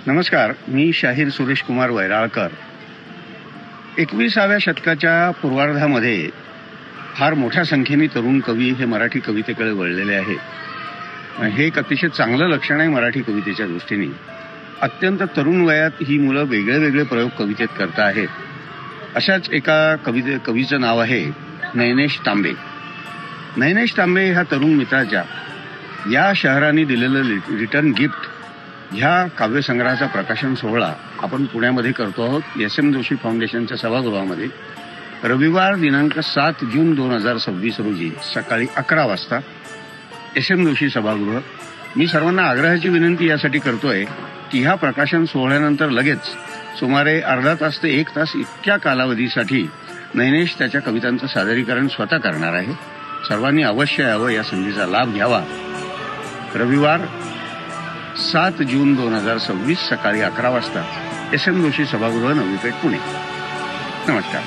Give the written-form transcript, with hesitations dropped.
नमस्कार, मी शाहीर सुरेश कुमार वैराळकर. 21व्या शतकाच्या पूर्वार्धामध्ये फार मोठ्या संख्येने तरुण कवी हे मराठी कवितेकडे वळलेले आहेत. हे एक अतिशय चांगलं लक्षण आहे मराठी कवितेच्या दृष्टीने. अत्यंत तरुण वयात ही मुलं वेगळे वेगळे प्रयोग कवितेत करता आहेत. अशाच एका कवीचं नाव आहे नयनेश तांबे. नयनेश तांबे ह्या तरुण मित्राच्या या शहराने दिलेलं रिटर्न गिफ्ट ह्या काव्यसंग्रहाचा प्रकाशन सोहळा आपण पुण्यामध्ये करतो आहोत. SM जोशी फाउंडेशनच्या सभागृहामध्ये रविवार दिनांक 7 जून 2026 रोजी सकाळी 11 वाजता SM जोशी सभागृह. मी सर्वांना आग्रहाची विनंती यासाठी करतोय की ह्या प्रकाशन सोहळ्यानंतर लगेच सुमारे अर्धा तास ते 1 तास इतक्या कालावधीसाठी नयनेश त्याच्या कवितांचं सादरीकरण स्वतः करणार आहे. सर्वांनी अवश्य यावं, या संधीचा लाभ घ्यावा. रविवार 7 जून 2026 सकाळी 11 वाजता SM जोशी सभागृह, नवी पेठ, पुणे. नमस्कार.